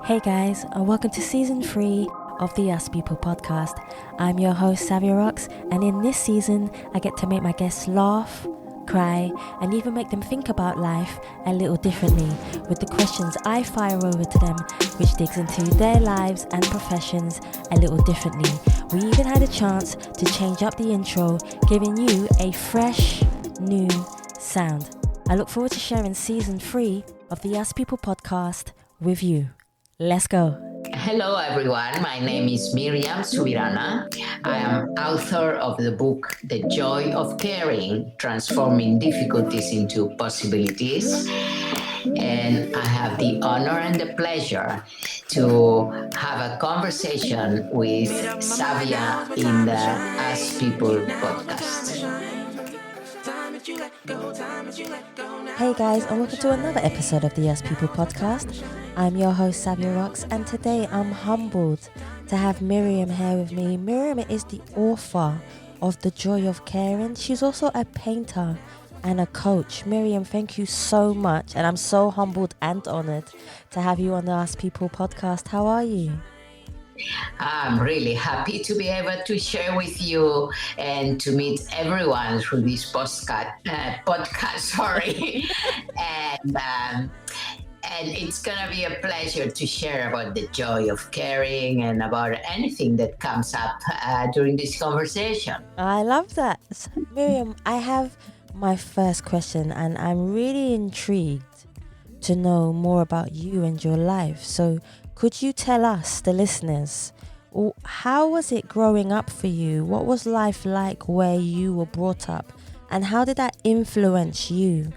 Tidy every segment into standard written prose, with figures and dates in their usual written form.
Hey guys, and welcome to season 3 of the Us People podcast. I'm your host Savia, and in this season I get to make my guests laugh, cry, and even make them think about life a little differently with the questions I fire over to them, which digs into their lives and professions a little differently. We even had a chance to change up the intro, giving you a fresh, new sound. I look forward to sharing season 3 of the Us People podcast with you. Let's go. Hello, everyone. My name is Miriam Subirana. I am author of the book, The Joy of Caring, Transforming Difficulties into Possibilities. And I have the honor and the pleasure to have a conversation with Savia in the Us People podcast. Hey guys, and welcome to another episode of the Us People podcast. I'm your host Savia, and today I'm humbled to have Miriam here with me. Miriam is the author of The Joy of Caring. She's also a painter and a coach. Miriam, thank you so much, and I'm so humbled and honored to have you on the Us People podcast. How are you? I'm really happy to be able to share with you and to meet everyone through this podcast. Sorry, and it's gonna be a pleasure to share about the joy of caring and about anything that comes up during this conversation. I love that. So, Miriam, I have my first question, and I'm really intrigued to know more about you and your life. So could you tell us, the listeners, how was it growing up for you? What was life like where you were brought up? And how did that influence you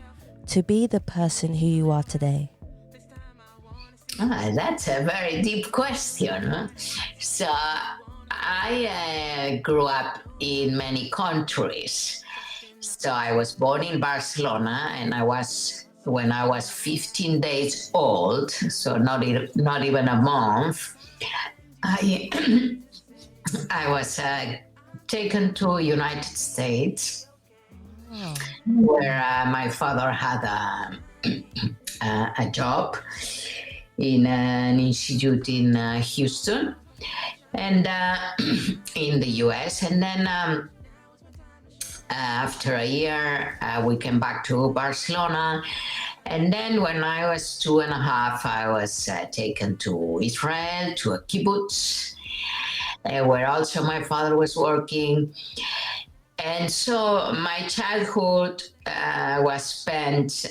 to be the person who you are today? That's a very deep question. So I grew up in many countries. So I was born in Barcelona, and when I was 15 days old, so not even a month, I was taken to United States, where my father had a job in an institute in Houston, and in the US, and then after a year, we came back to Barcelona. And then when I was 2.5, I was taken to Israel, to a kibbutz, where also my father was working. And so my childhood was spent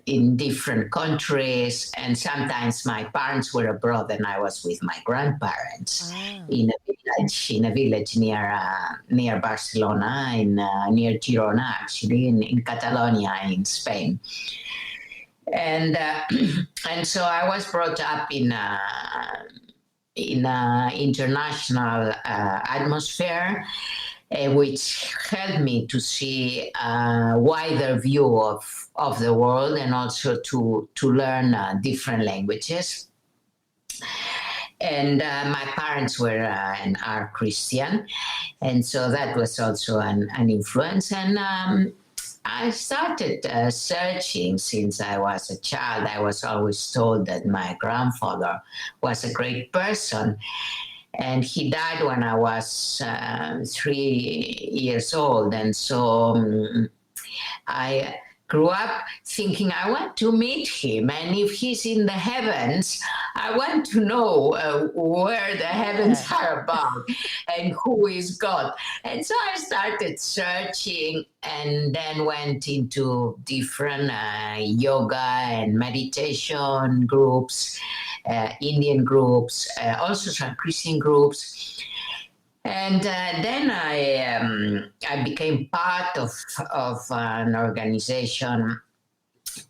in different countries, and sometimes my parents were abroad and I was with my grandparents in a village near Barcelona, near Girona, actually, in Catalonia, in Spain. And so I was brought up in an international atmosphere, which helped me to see a wider view of the world, and also to learn different languages. And my parents were and are Christian, and so that was also an influence. And I started searching since I was a child. I was always told that my grandfather was a great person, and he died when I was 3 years old. And so I grew up thinking I want to meet him. And if he's in the heavens, I want to know where the heavens are about and who is God. And so I started searching, and then went into different yoga and meditation groups, Indian groups, also some Christian groups. And then I became part of an organization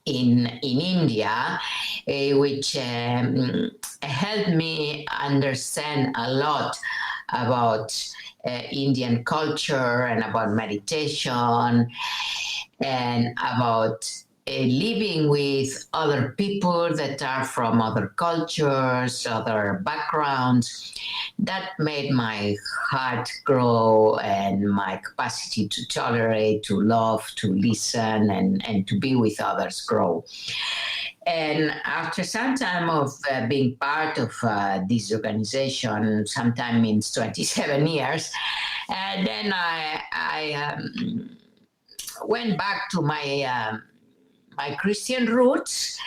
in India, which helped me understand a lot about Indian culture and about meditation and about living with other people that are from other cultures, other backgrounds. That made my heart grow, and my capacity to tolerate, to love, to listen, and to be with others grow. And after some time of being part of this organization, sometime means 27 years, and then I went back to my Christian roots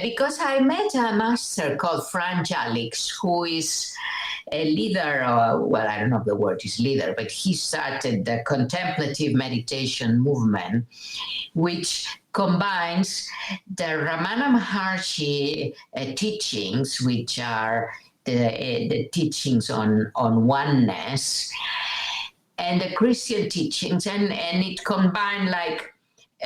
because I met a master called Frank Jalix, who is a leader, well, I don't know if the word is leader, but he started the contemplative meditation movement, which combines the Ramana Maharshi teachings, which are the teachings on oneness, and the Christian teachings, and it combined like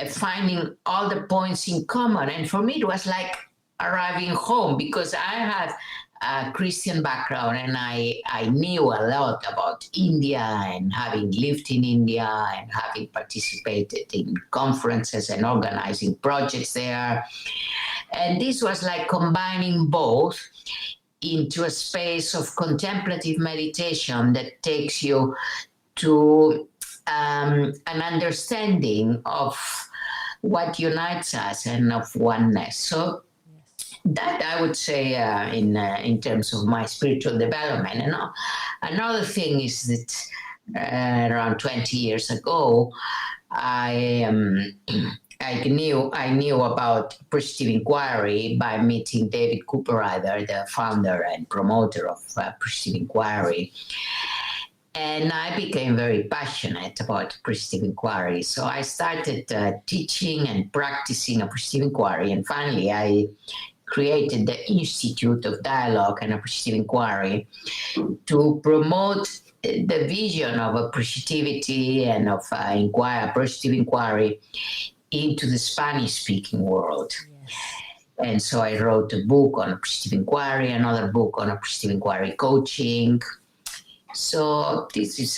finding all the points in common. And for me, it was like arriving home because I had a Christian background and I knew a lot about India and having lived in India and having participated in conferences and organizing projects there. And this was like combining both into a space of contemplative meditation that takes you to an understanding of what unites us and of oneness. So that I would say in terms of my spiritual development. And another thing is that around 20 years ago, I knew about Perspective Inquiry by meeting David Cooperrider, the founder and promoter of Perspective Inquiry. And I became very passionate about Perspective Inquiry. So I started teaching and practicing a Perspective Inquiry. And finally, I created the Institute of Dialogue and Appreciative Inquiry to promote the vision of appreciativity and of appreciative inquiry into the Spanish-speaking world. Yes. And so I wrote a book on appreciative inquiry, another book on appreciative inquiry coaching. So this is,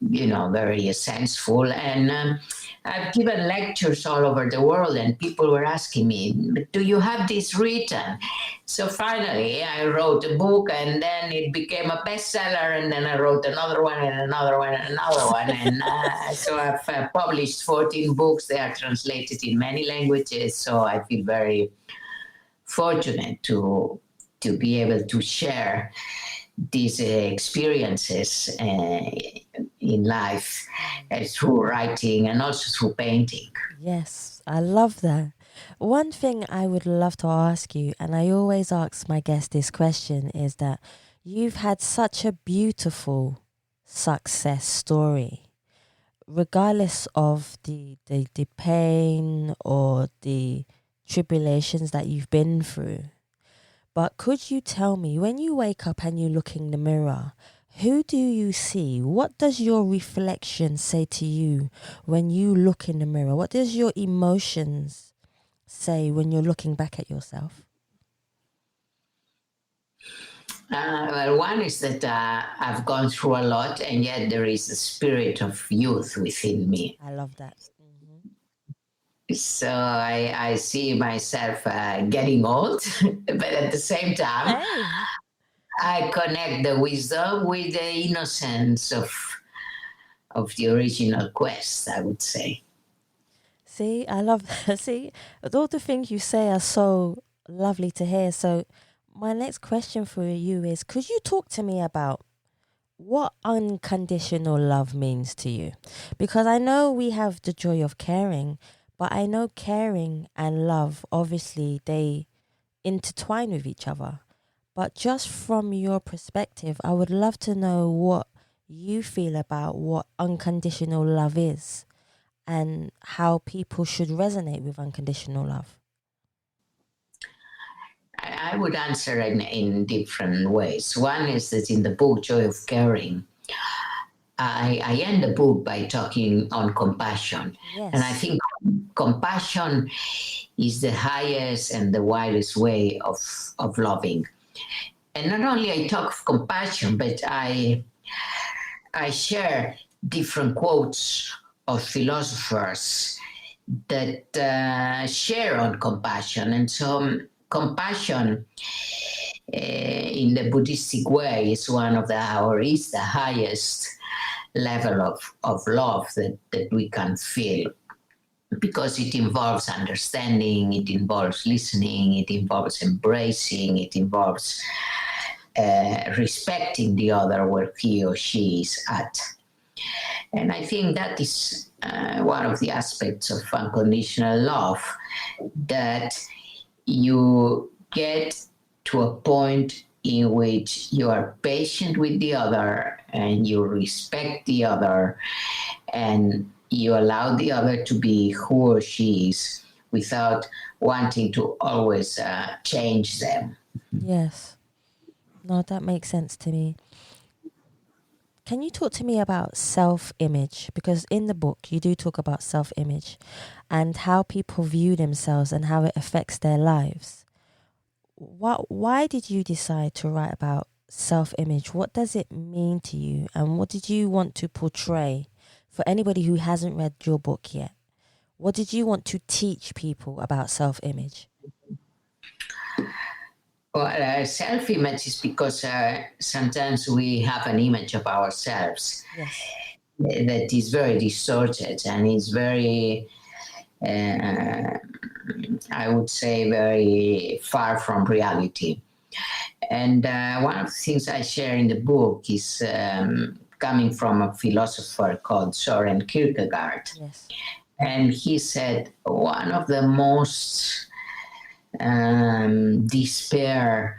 very essential. And I've given lectures all over the world, and people were asking me, do you have this written? So finally, I wrote a book, and then it became a bestseller, and then I wrote another one, and another one, and another one. And so I've published 14 books. They are translated in many languages, so I feel very fortunate to be able to share these experiences in life through writing and also through painting. Yes, I love that. One thing I would love to ask you, and I always ask my guests this question, is that you've had such a beautiful success story, regardless of the pain or the tribulations that you've been through. But could you tell me, when you wake up and you look in the mirror, who do you see? What does your reflection say to you when you look in the mirror? What does your emotions say when you're looking back at yourself? Well, one is that I've gone through a lot, and yet there is a spirit of youth within me. I love that. So I see myself getting old, but at the same time, I connect the wisdom with the innocence of the original quest, I would say. See, I love that. See, all the things you say are so lovely to hear. So my next question for you is, could you talk to me about what unconditional love means to you? Because I know we have the joy of caring, but I know caring and love, obviously, they intertwine with each other. But just from your perspective, I would love to know what you feel about what unconditional love is and how people should resonate with unconditional love. I would answer in different ways. One is that in the book, Joy of Caring, I end the book by talking on compassion. Yes. And I think compassion is the highest and the widest way of loving. And not only I talk of compassion, but I share different quotes of philosophers that share on compassion. And so compassion in the Buddhistic way is is the highest level of love that we can feel. because it involves understanding, it involves listening, it involves embracing, it involves respecting the other where he or she is at. And I think that is one of the aspects of unconditional love, that you get to a point in which you are patient with the other and you respect the other and you allow the other to be who or she is without wanting to always change them. Yes. No, that makes sense to me. Can you talk to me about self-image? Because in the book, you do talk about self-image and how people view themselves and how it affects their lives. Why did you decide to write about self-image? What does it mean to you? And what did you want to portray for anybody who hasn't read your book yet? What did you want to teach people about self-image? Well, self-image is because sometimes we have an image of ourselves Yes. that is very distorted and is very, I would say, very far from reality. And one of the things I share in the book is coming from a philosopher called Soren Kierkegaard. Yes. And he said one of the most despair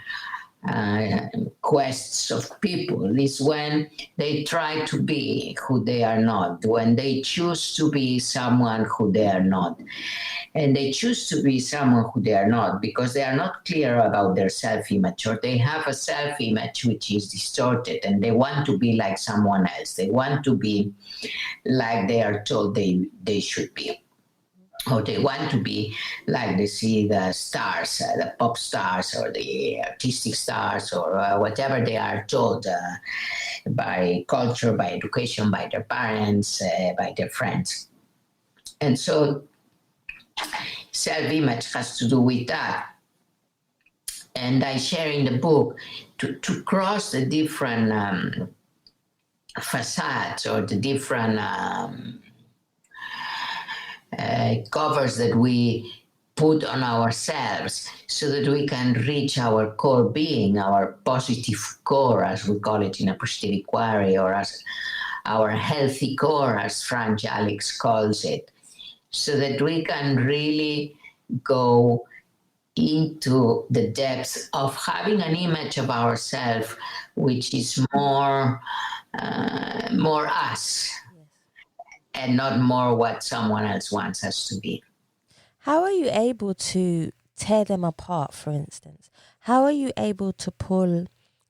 quests of people is when they try to be who they are not, when they choose to be someone who they are not. And they choose to be someone who they are not because they are not clear about their self-image, or they have a self-image which is distorted and they want to be like someone else. They want to be like they are told they should be. Or they want to be like they see the stars, the pop stars or the artistic stars or whatever they are told by culture, by education, by their parents, by their friends. And so self-image has to do with that. And I share in the book to cross the different facades or the different covers that we put on ourselves so that we can reach our core being, our positive core, as we call it in a positive inquiry, or as our healthy core, as Frank Jalix calls it, so that we can really go into the depths of having an image of ourselves which is more us, and not more what someone else wants us to be. How are you able to tear them apart, for instance? How are you able to pull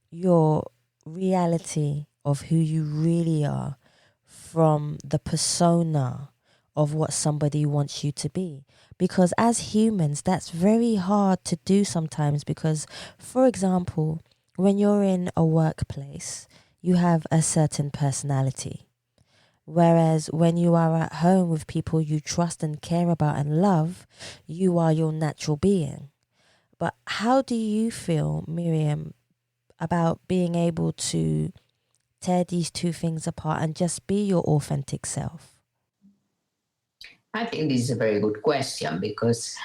your reality of who you really are from the persona of what somebody wants you to be? Because as humans, that's very hard to do sometimes because, for example, when you're in a workplace, you have a certain personality. Whereas when you are at home with people you trust and care about and love, you are your natural being. But how do you feel, Miriam, about being able to tear these two things apart and just be your authentic self? I think this is a very good question because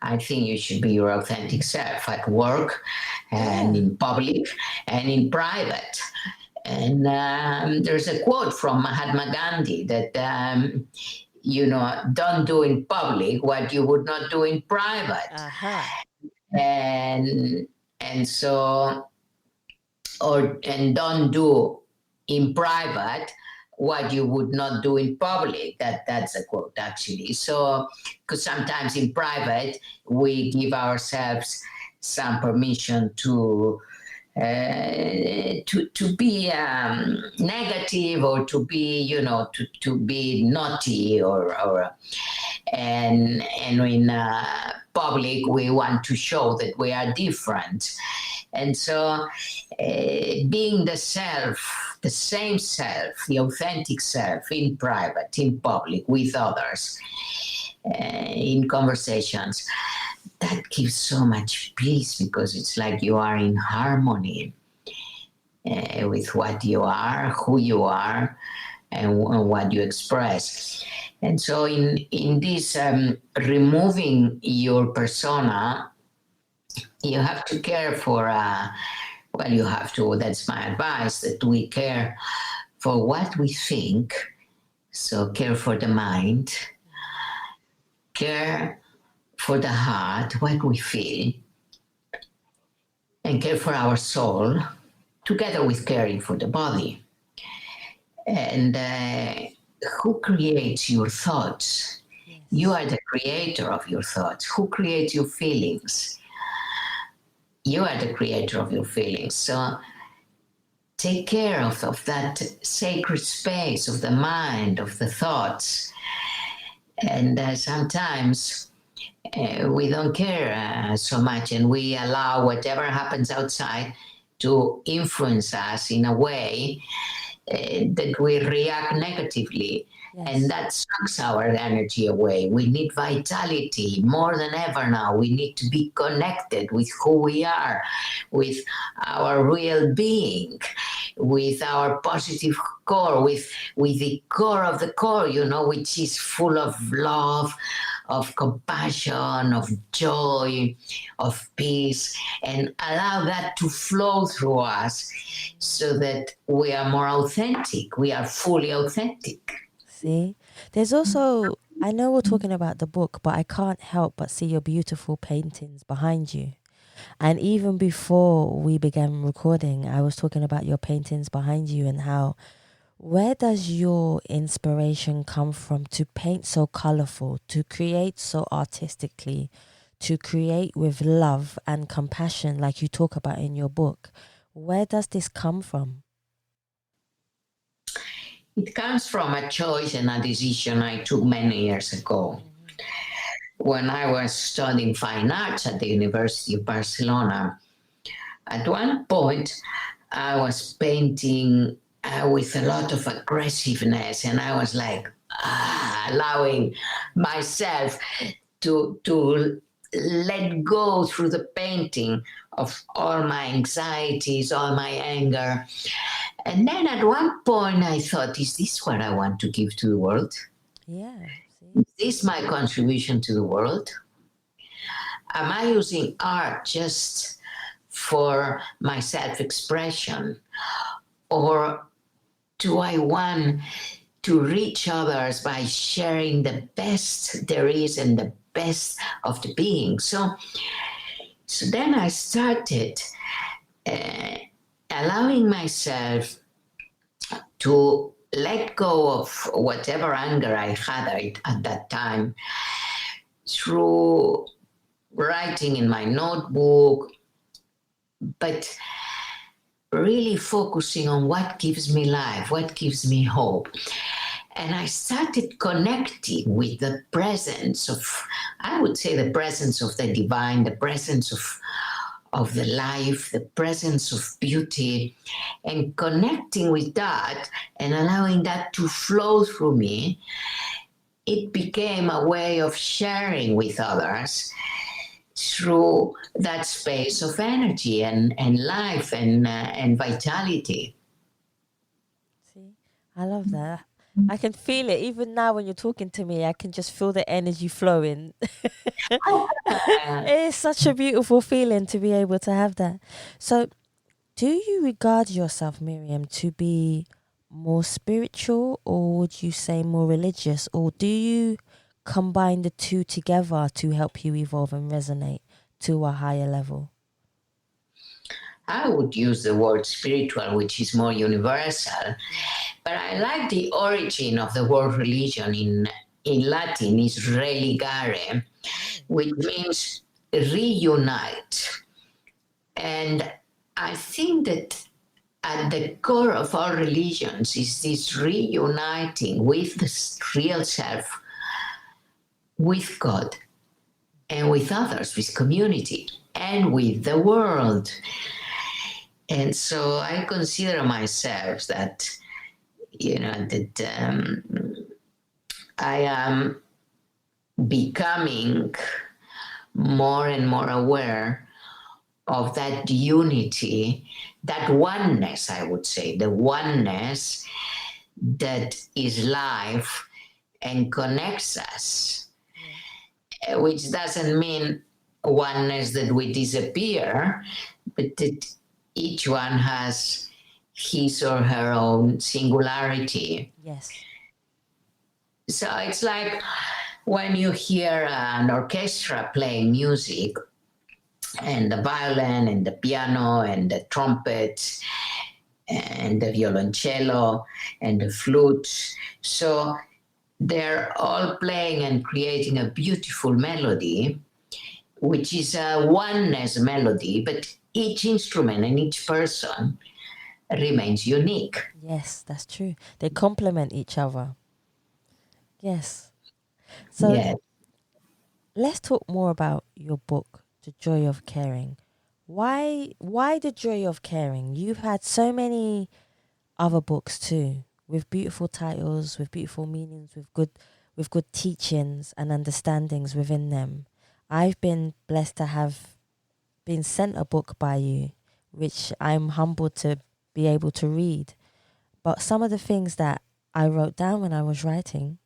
I think you should be your authentic self at work and in public and in private. And there's a quote from Mahatma Gandhi that, don't do in public what you would not do in private. Uh-huh. And so, and don't do in private what you would not do in public. That's a quote, actually. So, because sometimes in private, we give ourselves some permission to be negative or to be, to be naughty and in public we want to show that we are different. And so being the same self, the authentic self in private, in public, with others, in conversations, that gives so much peace because it's like you are in harmony with what you are, who you are, and what you express. And so in this removing your persona, you have to care for, well, you have to, that's my advice, that we care for what we think. So care for the mind, care for the heart, what we feel, and care for our soul, together with caring for the body. And who creates your thoughts? Yes. You are the creator of your thoughts. Who creates your feelings? You are the creator of your feelings. So take care of that sacred space of the mind, of the thoughts. And sometimes we don't care so much, and we allow whatever happens outside to influence us in a way that we react negatively. Yes. And that sucks our energy away. We need vitality more than ever now. We need to be connected with who we are, with our real being, with our positive core, with the core of the core, which is full of love, of compassion, of joy, of peace, and allow that to flow through us so that we are more authentic. We are fully authentic. See, there's also, I know we're talking about the book, but I can't help but see your beautiful paintings behind you. And even before we began recording, I was talking about your paintings behind you and how, where does your inspiration come from to paint so colorful, to create so artistically, to create with love and compassion, like you talk about in your book? Where does this come from? It comes from a choice and a decision I took many years ago. When I was studying fine arts at the University of Barcelona, at one point I was painting with a lot of aggressiveness, and I was like allowing myself to let go through the painting of all my anxieties, all my anger. And then at one point I thought, is this what I want to give to the world? Yeah. Is this my contribution to the world? Am I using art just for my self-expression? Or do I want to reach others by sharing the best there is and the best of the being? So then I started allowing myself to let go of whatever anger I had at that time through writing in my notebook, but really focusing on what gives me life, what gives me hope. And I started connecting with the presence of, I would say, the presence of the divine, the presence of the life, the presence of beauty, and connecting with that and allowing that to flow through me. It became a way of sharing with others through that space of energy and life and vitality. See, I love that. I can feel it even now when you're talking to me. I can just feel the energy flowing. It's such a beautiful feeling to be able to have that. So, do you regard yourself, Miriam, to be more spiritual, or would you say more religious, or do you combine the two together to help you evolve and resonate to a higher level? I would use the word spiritual, which is more universal, but I like the origin of the word religion in Latin is religare, which means reunite. And I think that at the core of all religions is this reuniting with the real self, with God, and with others, with community, and with the world. And so I consider myself that, I am becoming more and more aware of that unity, that oneness, I would say, the oneness that is life and connects us, which doesn't mean oneness that we disappear, but that each one has his or her own singularity. Yes. So it's like when you hear an orchestra playing music, and the violin and the piano and the trumpet and the violoncello and the flute. So they're all playing and creating a beautiful melody, which is a oneness melody, but each instrument and each person remains unique. Yes, that's true. They complement each other. Yes. So Yeah. let's talk more about your book, The Joy of Caring. Why The Joy of Caring? You've had so many other books too, with beautiful titles, with beautiful meanings, with good teachings and understandings within them. I've been blessed to have been sent a book by you, which I'm humbled to be able to read. But some of the things that I wrote down when I was writing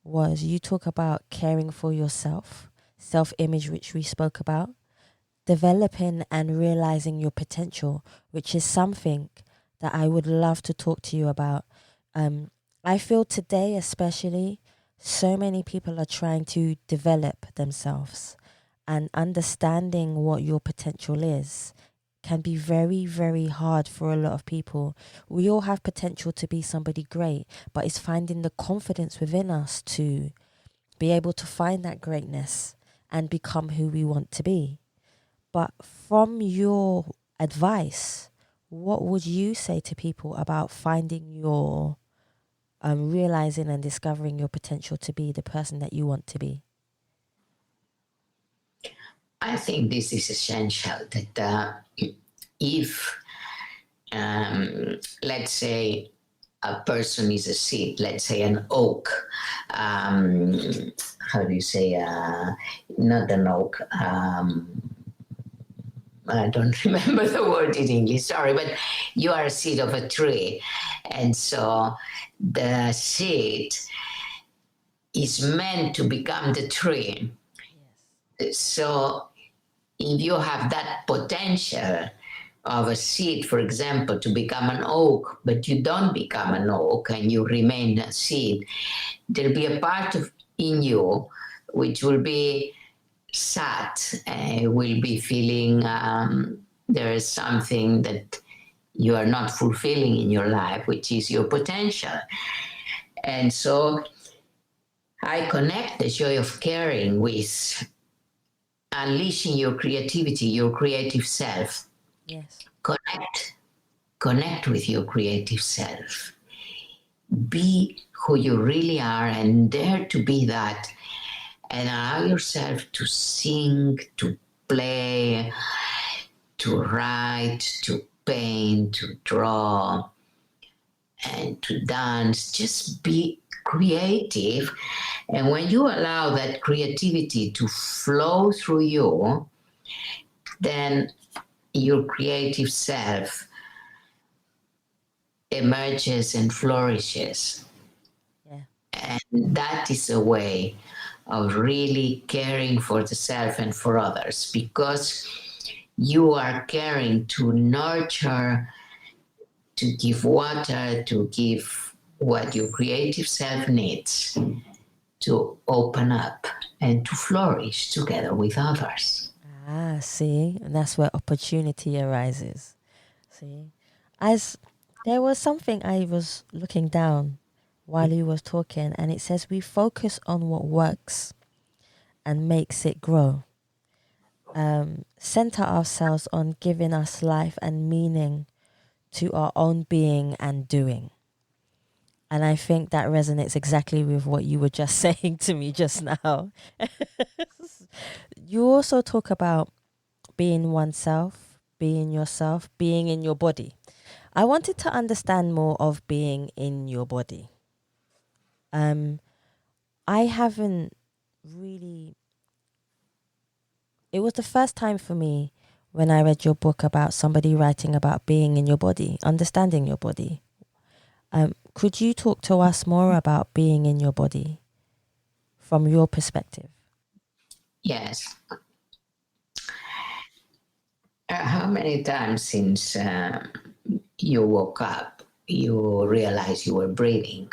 was you talk about caring for yourself, self-image, which we spoke about, developing and realizing your potential, which is something that I would love to talk to you about. I feel today, especially, so many people are trying to develop themselves, and understanding what your potential is can be very, very hard for a lot of people. We all have potential to be somebody great, but it's finding the confidence within us to be able to find that greatness and become who we want to be. But from your advice, what would you say to people about finding your, realizing and discovering your potential to be the person that you want to be? I think this is essential that if, let's say, a person is a seed, let's say an oak, how do you say, not an oak, I don't remember the word in English, sorry, but you are a seed of a tree. And so the seed is meant to become the tree. So if you have that potential of a seed, for example, to become an oak, but you don't become an oak and you remain a seed, there'll be a part of in you which will be sad, will be feeling there is something that you are not fulfilling in your life, which is your potential. And so I connect the joy of caring with unleashing your creativity, your creative self. Yes. Connect with your creative self. Be who you really are and dare to be that. And allow yourself to sing, to play, to write, to paint, to draw, and to dance. Just be creative. And when you allow that creativity to flow through you, then your creative self emerges and flourishes. Yeah. And that is a way of really caring for the self and for others, because you are caring to nurture, to give water, to give what your creative self needs to open up and to flourish together with others. Ah, see, and that's where opportunity arises. See, as there was something I was looking down while you was talking, and it says we focus on what works and makes it grow. Center ourselves on giving us life and meaning to our own being and doing. And I think that resonates exactly with what you were just saying to me just now. You also talk about being oneself, being yourself, being in your body. I wanted to understand more of being in your body. I haven't really. It was the first time for me when I read your book about somebody writing about being in your body, understanding your body. Could you talk to us more about being in your body? from your perspective? Yes. How many times since you woke up, you realize you were breathing?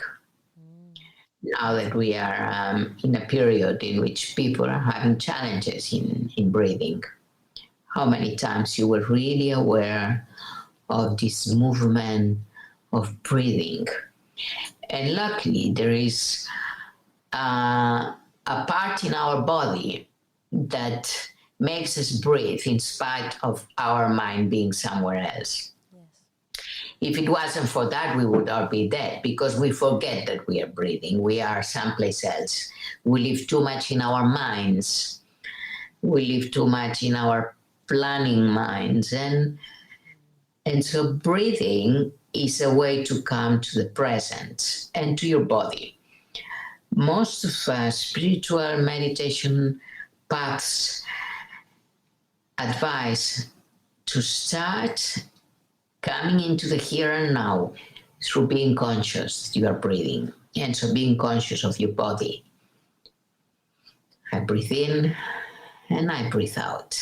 Now that we are in a period in which people are having challenges in breathing, how many times you were really aware of this movement of breathing? And luckily, there is a part in our body that makes us breathe in spite of our mind being somewhere else. Yes. If it wasn't for that, we would all be dead because we forget that we are breathing. We are someplace else. We live too much in our minds. We live too much in our planning minds. And so breathing is a way to come to the present and to your body. Most of spiritual meditation paths advise to start coming into the here and now through being conscious that you are breathing. And so being conscious of your body. I breathe in and I breathe out.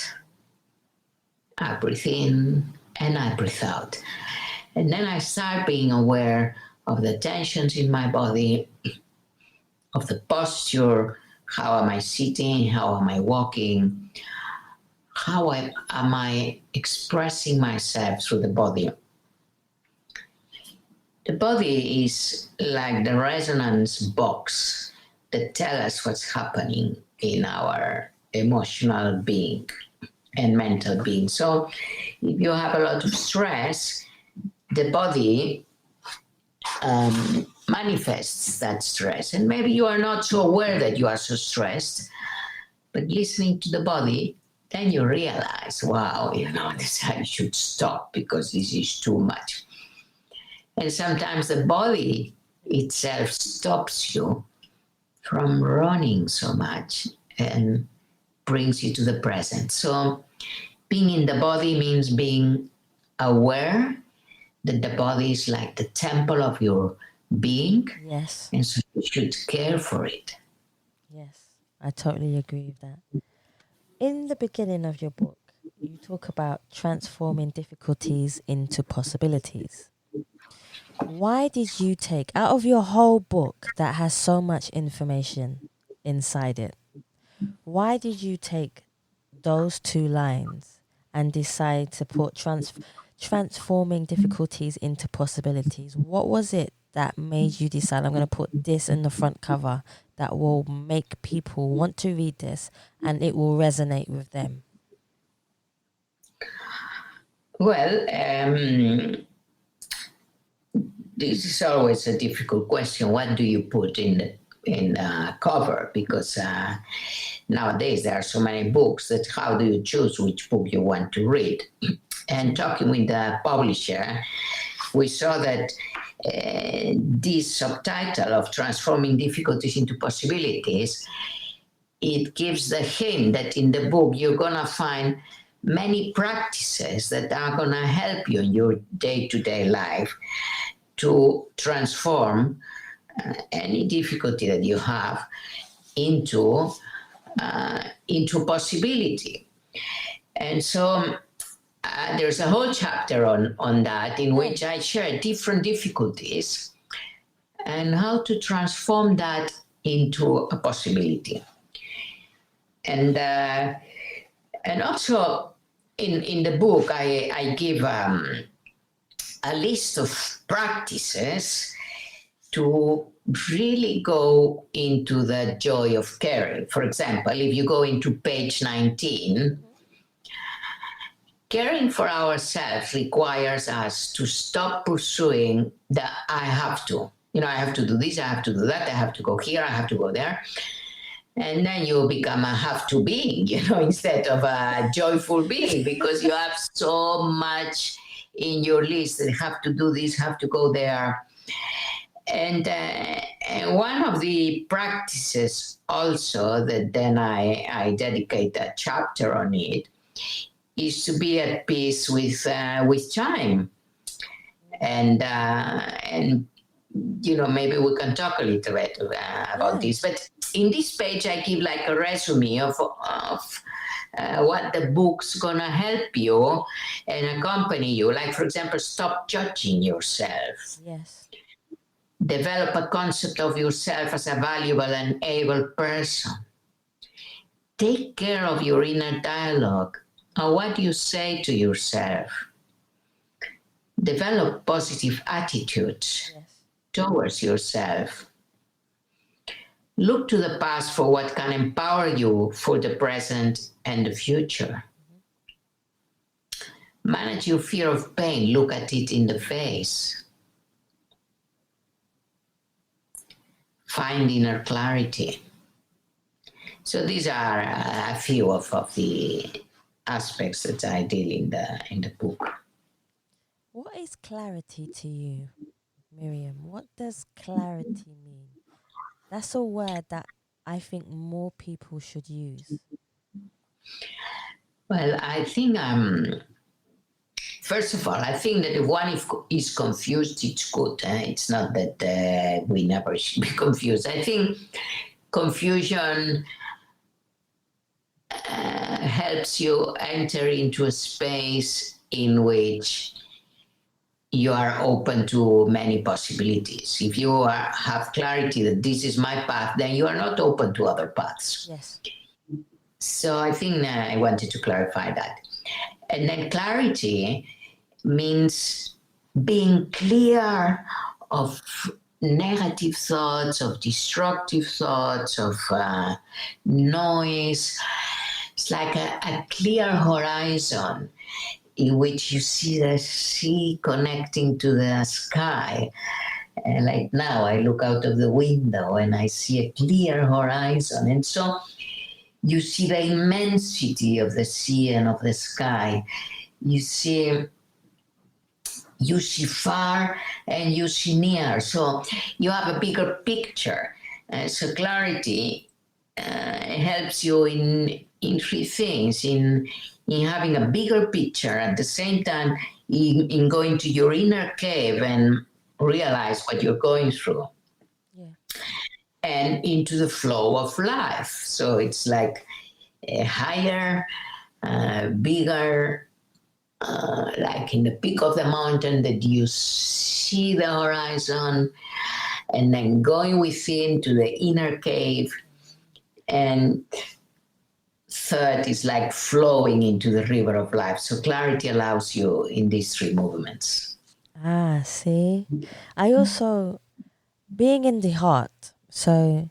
I breathe in and I breathe out. And then I start being aware of the tensions in my body, of the posture, how am I sitting, how am I walking, how am I expressing myself through the body. The body is like the resonance box that tells us what's happening in our emotional being and mental being. So if you have a lot of stress, the body manifests that stress. And maybe you are not so aware that you are so stressed, but listening to the body, then you realize, wow, this I should stop because this is too much. And sometimes the body itself stops you from running so much and brings you to the present. So being in the body means being aware that the body is like the temple of your being. Yes. And so you should care for it. Yes, I totally agree with that. In the beginning of your book, you talk about transforming difficulties into possibilities. Why did you take, out of your whole book that has so much information inside it, why did you take those two lines and decide to put transforming difficulties into possibilities? What was it that made you decide, I'm going to put this in the front cover that will make people want to read this and it will resonate with them? Well, this is always a difficult question. What do you put in the cover? Because nowadays there are so many books that how do you choose which book you want to read? And talking with the publisher, we saw that this subtitle of transforming difficulties into possibilities, it gives the hint that in the book you're going to find many practices that are going to help you in your day-to-day life to transform any difficulty that you have into possibility. And so there's a whole chapter on that in which I share different difficulties and how to transform that into a possibility. And also in the book, I give a list of practices to really go into the joy of caring. For example, if you go into page 19, caring for ourselves requires us to stop pursuing the I have to. I have to do this, I have to do that, I have to go here, I have to go there. And then you become a have to being, instead of a joyful being, because you have so much in your list that have to do this, have to go there. And one of the practices also that then I dedicate a chapter on it is to be at peace with time and maybe we can talk a little bit about this. But in this page, I give like a resume of what the book's gonna help you and accompany you. Like, for example, stop judging yourself. Yes. Develop a concept of yourself as a valuable and able person. Take care of your inner dialogue and what you say to yourself. Develop positive attitudes towards yourself. Look to the past for what can empower you for the present and the future. Manage your fear of pain. Look at it in the face. Find inner clarity. So these are a few of the aspects that I deal in the book. What is clarity to you, Miriam? What does clarity mean? That's a word that I think more people should use. Well, I think, first of all, I think that if one is confused, it's good. It's not that we never should be confused. I think confusion helps you enter into a space in which you are open to many possibilities. If you have clarity that this is my path, then you are not open to other paths. Yes. So I think I wanted to clarify that. And then clarity means being clear of negative thoughts, of destructive thoughts, of noise. It's like a clear horizon in which you see the sea connecting to the sky. And like now, I look out of the window and I see a clear horizon. And so you see the immensity of the sea and of the sky. You see far and you see near. So you have a bigger picture. So clarity helps you in three things, in having a bigger picture, at the same time in going to your inner cave and realize what you're going through. Yeah. And into the flow of life. So it's like a higher, bigger, like in the peak of the mountain that you see the horizon, and then going within to the inner cave. And third is like flowing into the river of life. So clarity allows you in these three movements. Ah, see? I also, being in the heart, so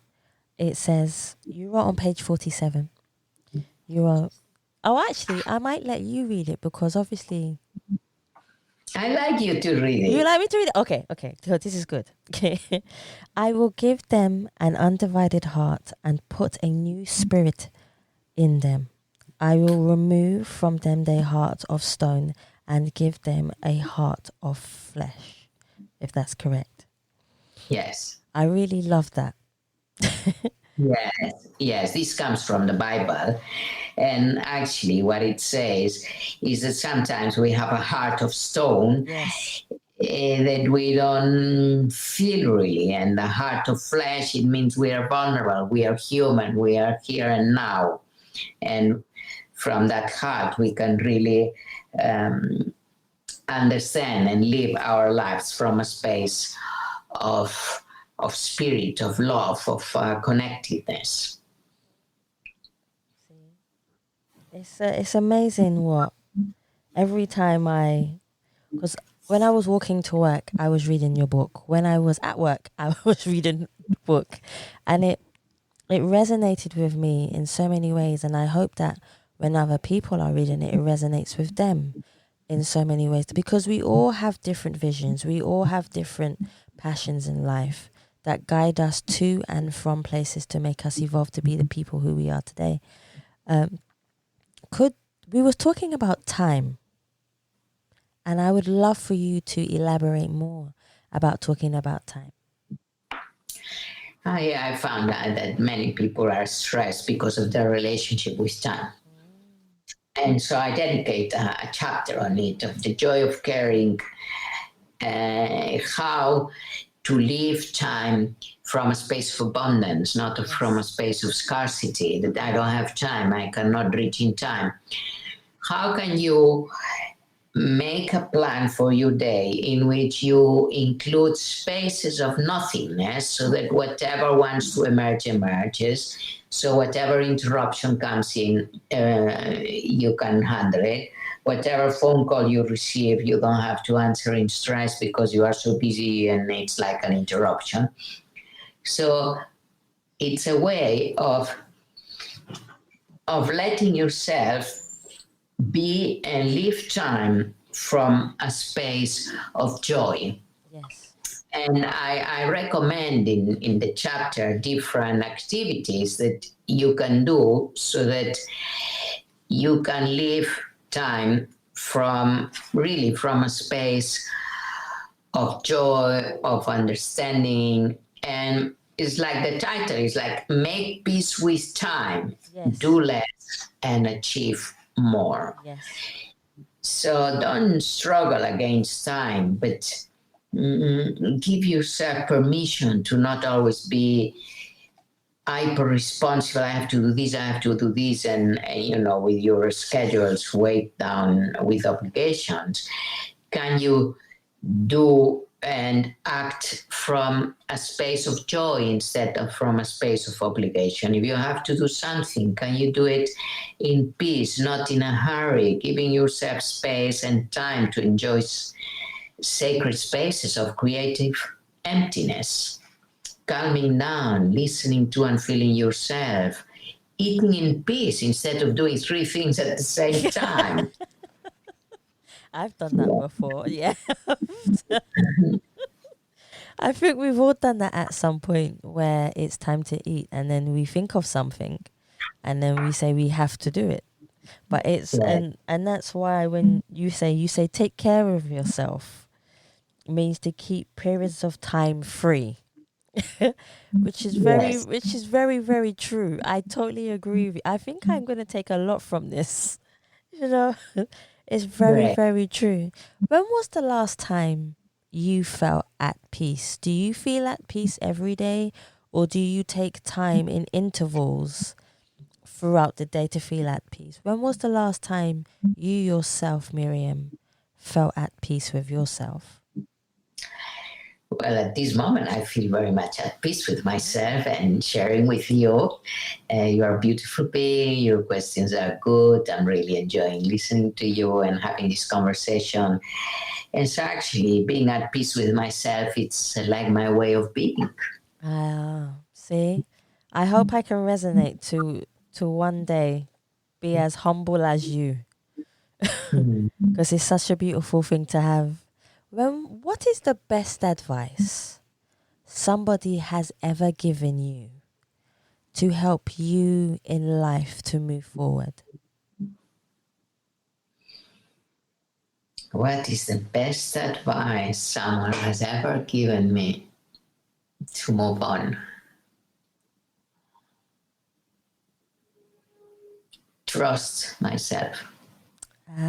it says, you wrote on page 47, you wrote, oh, actually, I might let you read it because obviously... I like you to read it. You like me to read it? Okay. So this is good. Okay. I will give them an undivided heart and put a new spirit in them. I will remove from them their heart of stone and give them a heart of flesh, if that's correct. Yes. I really love that. Yes, this comes from the Bible. And actually, what it says is that sometimes we have a heart of stone that we don't feel really. And the heart of flesh, it means we are vulnerable, we are human, we are here and now. And from that heart, we can really understand and live our lives from a space of spirit, of love, of connectedness. It's amazing what every time because when I was walking to work, I was reading your book. When I was at work, I was reading the book, and it resonated with me in so many ways. And I hope that when other people are reading it, it resonates with them in so many ways, because we all have different visions. We all have different passions in life that guide us to and from places to make us evolve to be the people who we are today. We were talking about time, and I would love for you to elaborate more about talking about time. I found out that many people are stressed because of their relationship with time. And so I dedicate a chapter on it, of the joy of caring, how to live time from a space of abundance, not from a space of scarcity, that I don't have time, I cannot reach in time. How can you make a plan for your day in which you include spaces of nothingness so that whatever wants to emerge emerges, so whatever interruption comes in, you can handle it. Whatever phone call you receive, you don't have to answer in stress because you are so busy and it's like an interruption. So it's a way of letting yourself be and live time from a space of joy. Yes. And I recommend in the chapter different activities that you can do so that you can live time from a space of joy, of understanding. And it's like the title is like, make peace with time, Yes. do less and achieve more. Yes. So don't struggle against time, but give yourself permission to not always be hyper responsible. I have to do this, I have to do this, and with your schedules weighed down with obligations. Can you do and act from a space of joy instead of from a space of obligation? If you have to do something, can you do it in peace, not in a hurry, giving yourself space and time to enjoy sacred spaces of creative emptiness, calming down, listening to and feeling yourself, eating in peace instead of doing three things at the same time. I've done that before. Yeah. I think we've all done that at some point where it's time to eat and then we think of something and then we say we have to do it. But it's Right. and that's why when you say take care of yourself means to keep periods of time free. which is Yes. very very true. I totally agree with you. I think I'm going to take a lot from this. You know, it's very Right. very true. When was the last time you felt at peace? Do you feel at peace every day, or do you take time in intervals throughout the day to feel at peace? When was the last time you yourself, Miriam, felt at peace with yourself? Well, at this moment, I feel very much at peace with myself and sharing with you. You are a beautiful being. Your questions are good. I'm really enjoying listening to you and having this conversation. And so, actually, being at peace with myself, it's like my way of being. See, I hope I can resonate to one day be as humble as you, Mm. because it's such a beautiful thing to have. What is the best advice somebody has ever given you to help you in life to move forward? What is the best advice someone has ever given me to move on? Trust myself.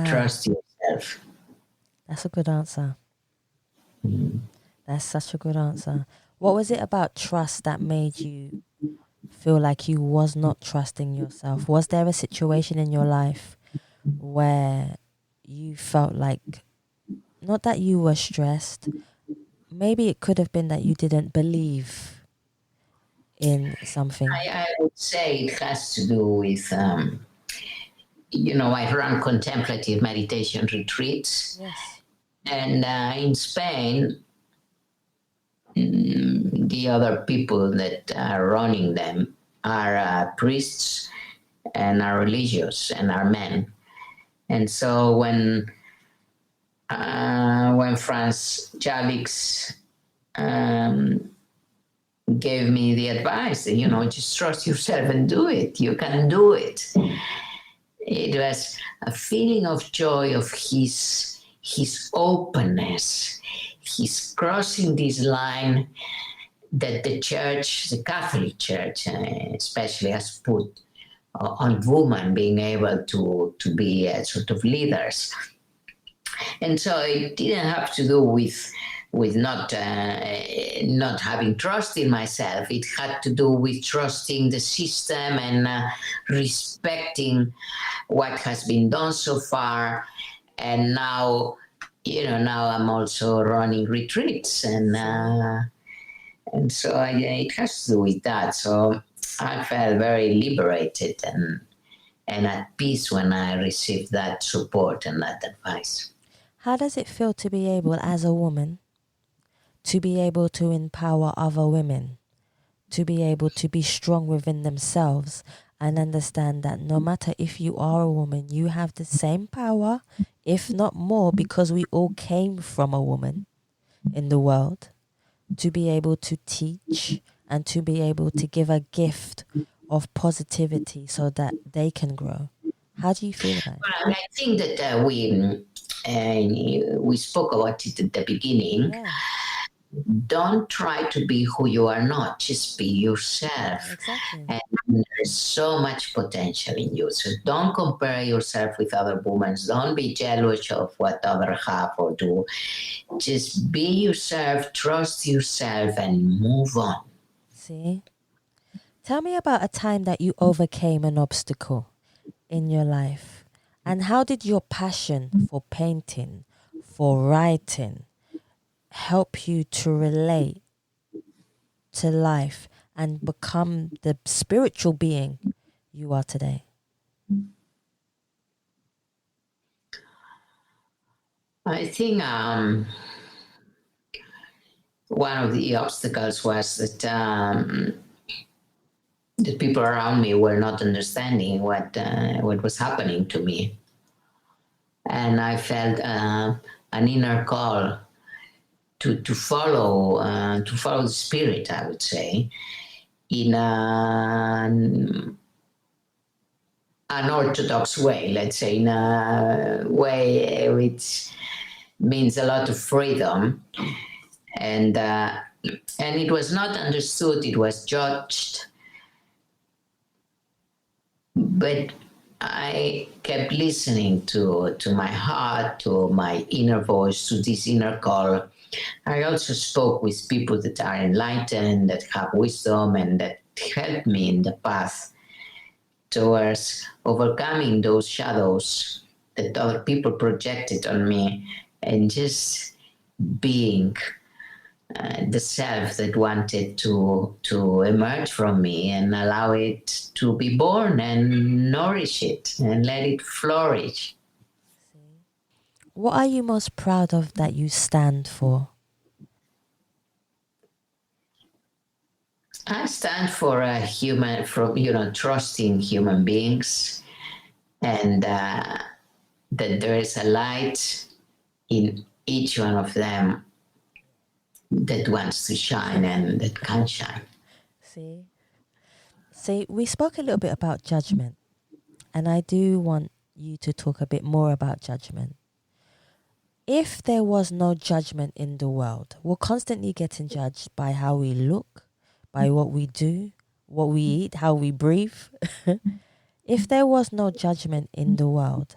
Trust yourself. That's a good answer. Mm. That's such a good answer. What was it about trust that made you feel like you was not trusting yourself? Was there a situation in your life where you felt like, not that you were stressed, maybe it could have been that you didn't believe in something? I would say it has to do with, I run contemplative meditation retreats. Yes. And in Spain, the other people that are running them are priests and are religious and are men. And so when Franz Javix gave me the advice that, just trust yourself and do it. You can do it. It was a feeling of joy of his openness. He's crossing this line that the church, the Catholic Church, especially has put on women being able to be sort of leaders. And so it didn't have to do with with not having trust in myself. It had to do with trusting the system and respecting what has been done so far. And now, now I'm also running retreats, and so it has to do with that. So I felt very liberated and at peace when I received that support and that advice. How does it feel to be able, as a woman, to be able to empower other women, to be able to be strong within themselves and understand that no matter if you are a woman, you have the same power, if not more, because we all came from a woman in the world, to be able to teach and to be able to give a gift of positivity so that they can grow. How do you feel about it? Well, I think that we spoke about it at the beginning. Yeah, Don't try to be who you are not. Just be yourself. exactly. And there's so much potential in you. So don't compare yourself with other women. Don't be jealous of what others have or do. Just be yourself, trust yourself, and move on. See? Tell me about a time that you overcame an obstacle in your life, and how did your passion for painting, for writing, help you to relate to life and become the spiritual being you are today? I think one of the obstacles was that the people around me were not understanding what was happening to me, and I felt an inner call to follow the spirit. I would say in an orthodox way, let's say, in a way which means a lot of freedom, and it was not understood. It was judged, but I kept listening to my heart, to my inner voice, to this inner call. I also spoke with people that are enlightened, that have wisdom, and that helped me in the path towards overcoming those shadows that other people projected on me and just being the self that wanted to emerge from me and allow it to be born and nourish it and let it flourish. What are you most proud of that you stand for? I stand for a human, for trusting human beings, and that there is a light in each one of them that wants to shine and that can shine. See? See, we spoke a little bit about judgment, and I do want you to talk a bit more about judgment. If there was no judgment in the world, we're constantly getting judged by how we look, by what we do, what we eat, how we breathe. If there was no judgment in the world,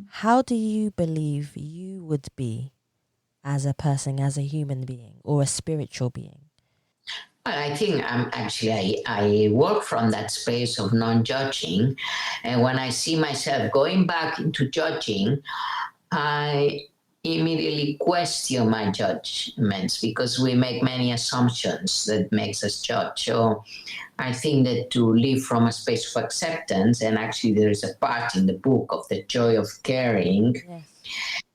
how do you believe you would be as a person, as a human being, or a spiritual being? Well, I think I work from that space of non-judging, and when I see myself going back into judging, I immediately question my judgments because we make many assumptions that makes us judge. So I think that to live from a space of acceptance, and actually there is a part in the book of the joy of caring, Yes.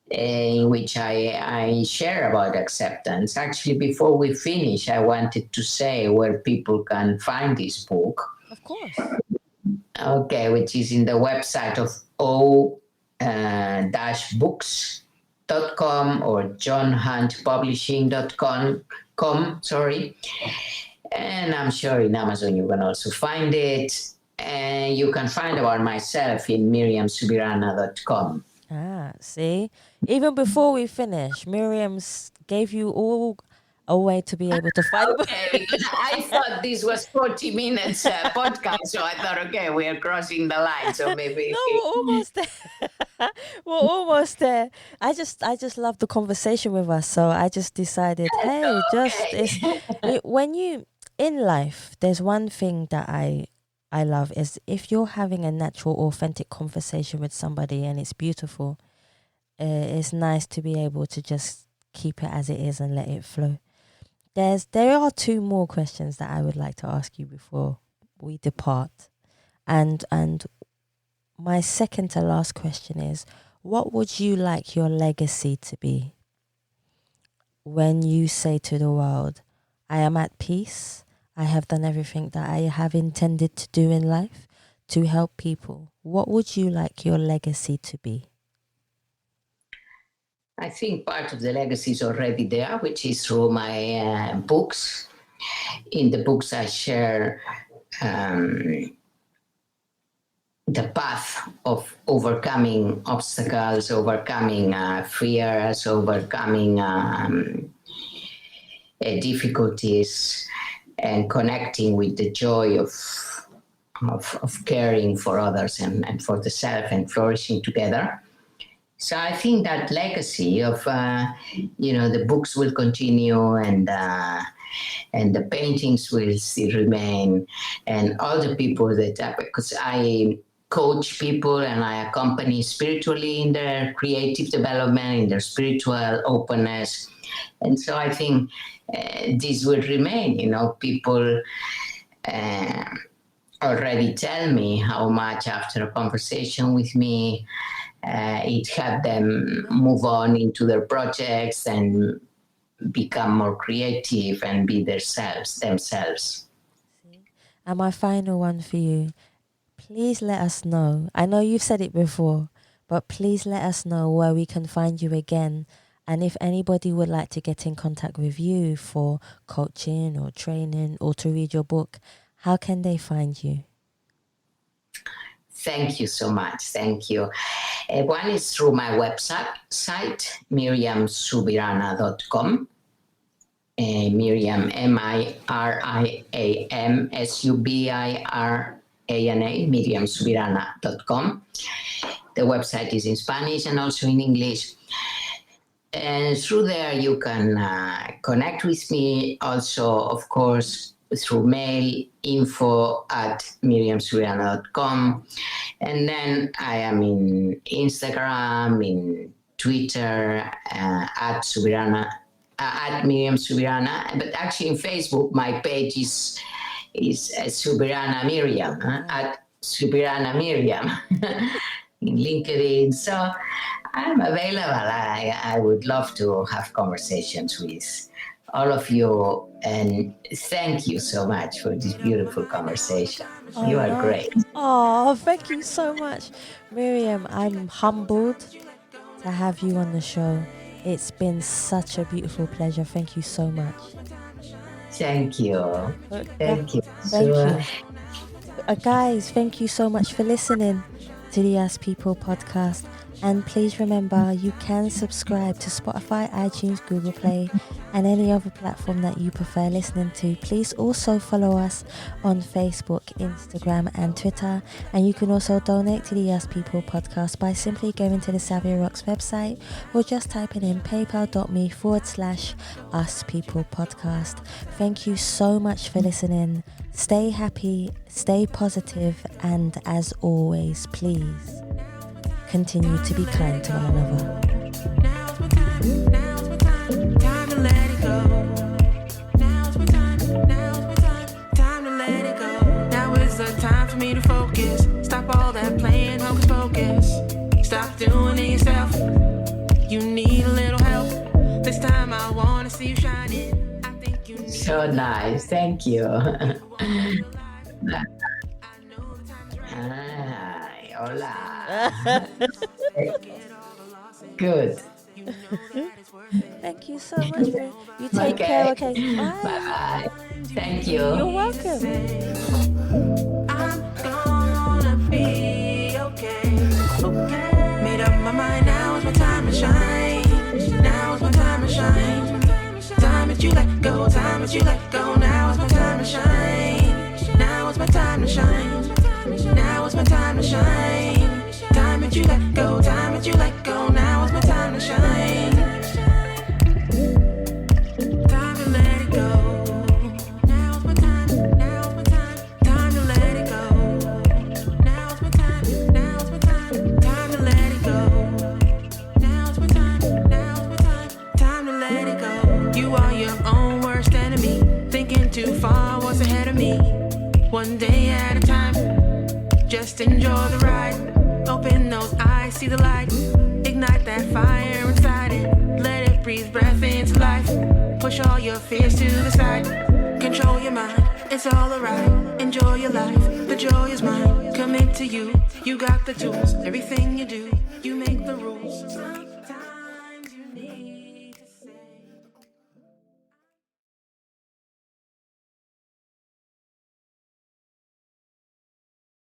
in which I share about acceptance. Actually, before we finish, I wanted to say where people can find this book. Of course. Okay, which is in the website of o-books.com or johnhuntpublishing.com, sorry. And I'm sure in Amazon you can also find it. And you can find about myself in miriamsubirana.com. Ah, see? Even before we finish, Miriam gave you all a way to be able to find books. Okay, because I thought this was 40 minutes podcast, so I thought, okay, we are crossing the line, so maybe. No, we're almost there. We're almost there. I just love the conversation with us, so I just decided, hey, just it's Okay. when you in life, there's one thing that I love is if you're having a natural, authentic conversation with somebody and it's beautiful. It's nice to be able to just keep it as it is and let it flow. There are two more questions that I would like to ask you before we depart. And my second to last question is, what would you like your legacy to be when you say to the world, I am at peace, I have done everything that I have intended to do in life to help people? What would you like your legacy to be? I think part of the legacy is already there, which is through my books. In the books, I share the path of overcoming obstacles, overcoming fears, overcoming difficulties, and connecting with the joy of caring for others and for the self and flourishing together. So I think that legacy of the books will continue and the paintings will still remain, and all the people that because I coach people and I accompany spiritually in their creative development, in their spiritual openness, and so I think this will remain. People already tell me how much after a conversation with me. It helped them move on into their projects and become more creative and be themselves. And my final one for you, please let us know. I know you've said it before, but please let us know where we can find you again. And if anybody would like to get in contact with you for coaching or training or to read your book, how can they find you? Thank you so much. Thank you. One is through my website, miriamsubirana.com. Miriam, MiriamSubirana, miriamsubirana.com. The website is in Spanish and also in English. And through there, you can connect with me. Also, of course, through mail, info@miriamsubirana.com. And then I am in Instagram, in Twitter, at Miriam Subirana. But actually in Facebook, my page is Subirana Miriam, at Subirana Miriam in LinkedIn. So I'm available. I would love to have conversations with all of you, and thank you so much for this beautiful conversation. You are great. Oh, thank you so much, Miriam. I'm humbled to have you on the show. It's been such a beautiful pleasure. Thank you so much. Thank you. Thank you. Thank you. Guys, thank you so much for listening to the As People podcast. And please remember, you can subscribe to Spotify, iTunes, Google Play, and any other platform that you prefer listening to. Please also follow us on Facebook, Instagram, and Twitter. And you can also donate to the As People podcast by simply going to the Savia Rocks website or just typing in paypal.me/Us People podcast. Thank you so much for listening. Stay happy, stay positive, and as always, please continue to be kind to one another. Time to let it go. Now's my time to let it go. Now is the time for me to focus. Stop all that playing hocus pocus. Stop doing it yourself. You need a little help. This time I want to see you shining. I think you need so nice. Thank you. Hola. Good. Thank you so much. You take care, okay? Bye. Bye-bye. Thank you. You're welcome. I'm gonna be okay. Made up my mind, now is my time to shine. Now is my time to shine. Time that you let go, time that you let go. Now is my time to shine. Now is my time to shine. Now is my time to shine. Time that you let go, time that you let go. Now is my time to shine. Time to let it go. Now is my time. Now is my time. Time to let it go. Now is my time. Now is my time. Time to let it go. Now is my time. Now is my time. Time to let it go. You are your own worst enemy. Thinking too far, what's ahead of me? One day at a time. Just enjoy the ride. Open those eyes, see the light. Ignite that fire inside it. Let it breathe breath into life. Push all your fears to the side. Control your mind, it's all alright. Enjoy your life, the joy is mine. Commit to you, you got the tools. Everything you do, you make the rules.